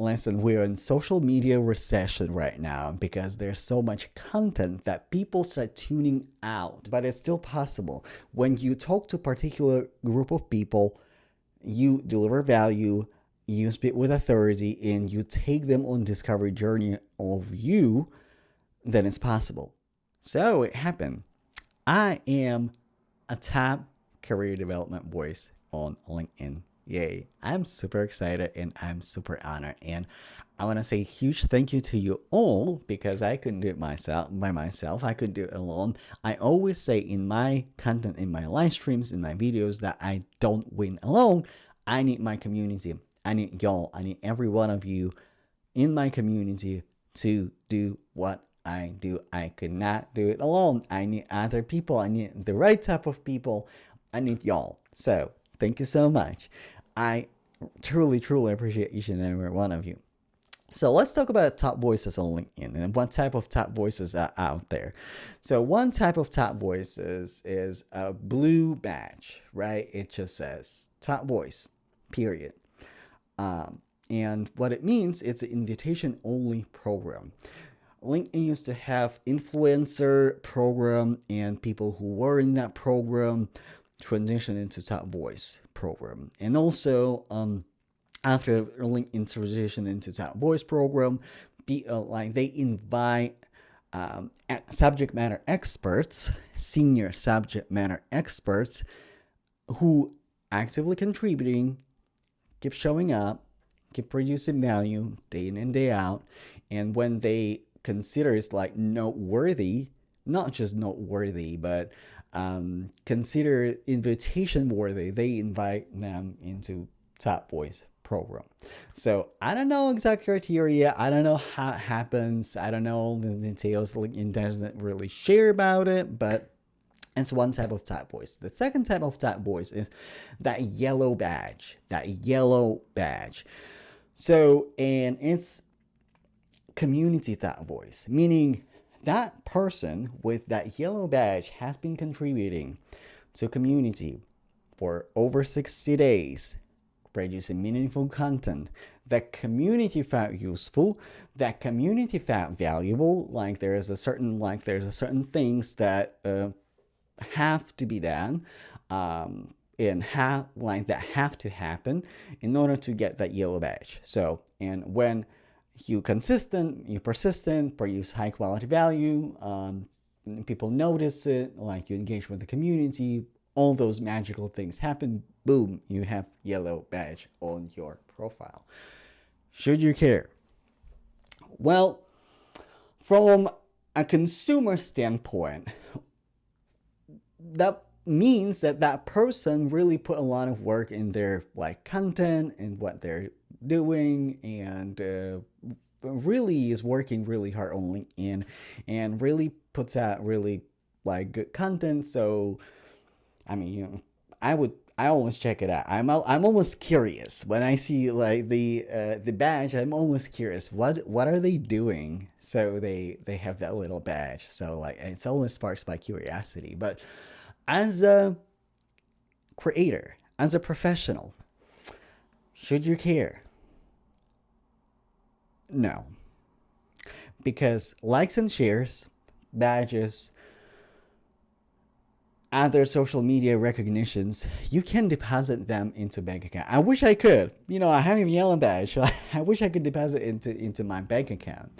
listen, we're in social media recession right now because there's so much content that people start tuning out. But it's still possible. When you talk to a particular group of people, you deliver value, you speak with authority, and you take them on discovery journey of you, then it's possible. So it happened. I am a top career development voice on LinkedIn. Yay. I'm super excited and I'm super honored. And I want to say a huge thank you to you all because I couldn't do it by myself. I couldn't do it alone. I always say in my content, in my live streams, in my videos that I don't win alone. I need my community. I need y'all. I need every one of you in my community to do what I do. I could not do it alone. I need other people. I need the right type of people. I need y'all. So thank you so much. I truly, truly appreciate each and every one of you. So let's talk about top voices on LinkedIn and what type of top voices are out there. So one type of top voices is a blue badge, right? It just says top voice, period. And what it means, it's an invitation-only program. LinkedIn used to have influencer program, and people who were in that program transitioned into top voice program. And also, after LinkedIn transitioned into top voice program, they invite subject matter experts, senior subject matter experts, who actively contributing, keep showing up, keep producing value day in and day out, and when they consider it's like noteworthy, not just noteworthy, but consider invitation worthy, they invite them into top voice program. So I don't know exact criteria. I don't know how it happens. I don't know the details. LinkedIn doesn't really share about it, but it's one type of top voice. The second type of top voice is that yellow badge. So, and it's community top voice, meaning that person with that yellow badge has been contributing to community for over 60 days, producing meaningful content that community found useful, that community found valuable. Like there's a certain things that have to be done, and that have to happen in order to get that yellow badge. So, and when you persistent, produce high quality value, people notice it, like you engage with the community, all those magical things happen, boom, you have yellow badge on your profile. Should you care? Well, from a consumer standpoint, that means that person really put a lot of work in their content and what they're doing, and really is working really hard on LinkedIn and really puts out really good content. So I mean, I always check it out. I'm almost curious when I see the badge. I'm almost curious what are they doing, so they have that little badge. So it's always sparks my curiosity. But as a creator, as a professional, should you care? No. Because likes and shares, badges, other social media recognitions, you can deposit them into bank account. I wish I could. I have a yellow badge, so I wish I could deposit into my bank account.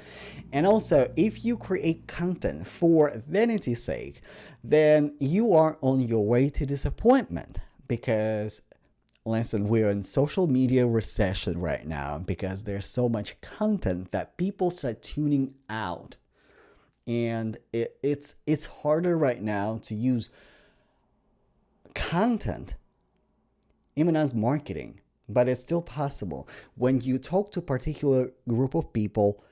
And also, if you create content for vanity's sake, then you are on your way to disappointment. Because listen, we're in social media recession right now because there's so much content that people start tuning out. And it's harder right now to use content even as marketing, but it's still possible. When you talk to a particular group of people,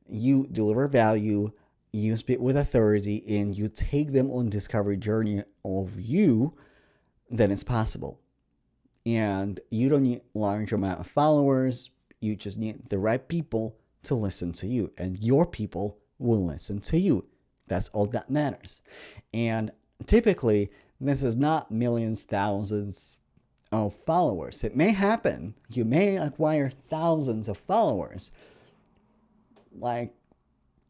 you deliver value, you speak with authority, and you take them on discovery journey of you, then it's possible. And you don't need large amount of followers. You just need the right people to listen to you, and your people will listen to you. That's all that matters. And typically, this is not millions, thousands of followers. It may happen. You may acquire thousands of followers. Like,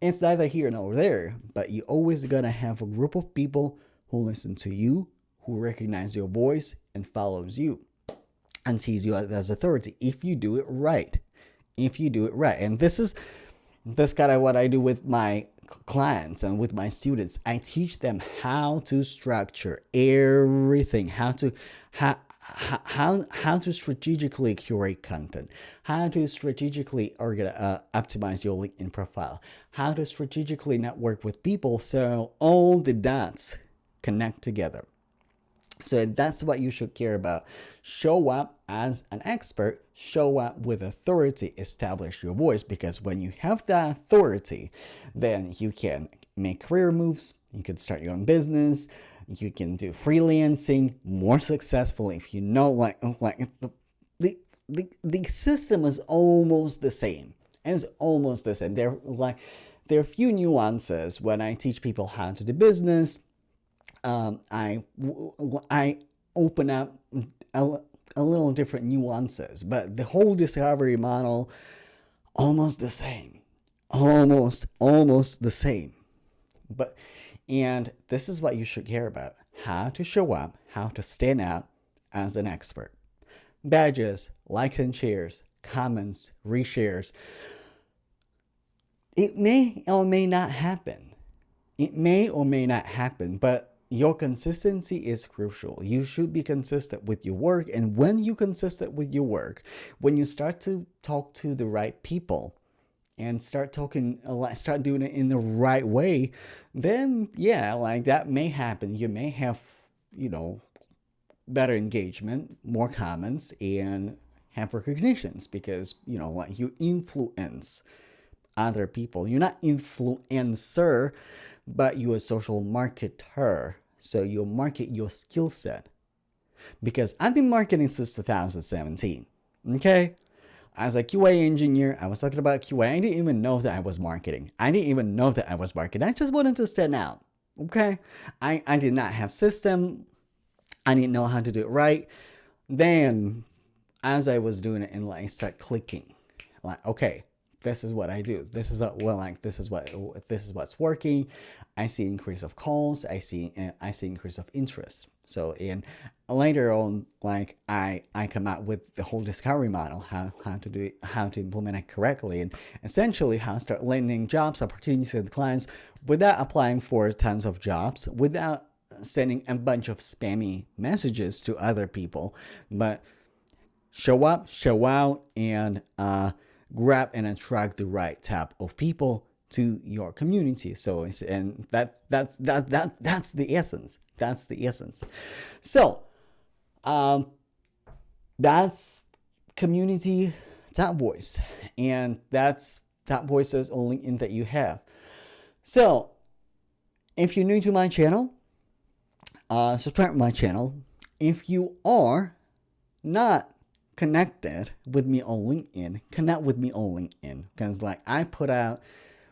it's neither here nor there, but you always gonna have a group of people who listen to you, who recognize your voice and follows you and sees you as authority if you do it right. If you do it right. And this kind of what I do with my clients and with my students. I teach them how to structure everything, how to strategically curate content, how to strategically optimize your LinkedIn profile, how to strategically network with people so all the dots connect together. So that's what you should care about. Show up as an expert, show up with authority, establish your voice, because when you have that authority, then you can make career moves, you can start your own business, you can do freelancing more successfully if you know the system is almost the same. It's almost the same. There are a few nuances when I teach people how to do business. I open up a little different nuances, but the whole discovery model almost the same, almost the same. And this is what you should care about: how to show up, how to stand out as an expert. Badges, likes and shares, comments, reshares. It may or may not happen. It may or may not happen, but your consistency is crucial. You should be consistent with your work. And when you're consistent with your work, when you start to talk to the right people and start doing it in the right way, then yeah, like that may happen. You may have, better engagement, more comments, and have recognitions because, like you influence other people. You're not influencer, but you're a social marketer. So you market your skill set. Because I've been marketing since 2017. Okay? As a QA engineer, I was talking about QA. I didn't even know that I was marketing. I just wanted to stand out. Okay? I did not have system. I didn't know how to do it right. Then, as I was doing it, and I start clicking. Like, okay, this is what I do. This is what's working. I see increase of calls. I see increase of interest. So later on, like I come out with the whole discovery model, how to do it, how to implement it correctly, and essentially how to start landing jobs, opportunities, and clients without applying for tons of jobs, without sending a bunch of spammy messages to other people, but show up, show out, and grab and attract the right type of people to your community. So, and that's the essence. That's the essence. So, that's community top voice, and that's top voices only in that you have. So, if you're new to my channel, subscribe to my channel. If you are not connected with me on LinkedIn, connect with me on LinkedIn, because like I put out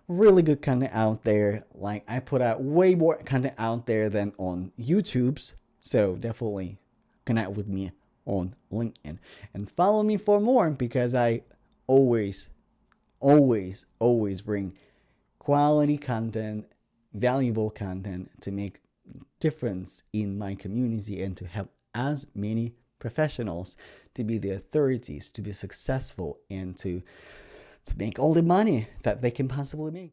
really good content out there. Like I put out way more content out there than on YouTube's. So definitely connect with me on LinkedIn and follow me for more, because I always bring quality content, valuable content to make difference in my community and to help as many professionals to be the authorities, to be successful, and to make all the money that they can possibly make.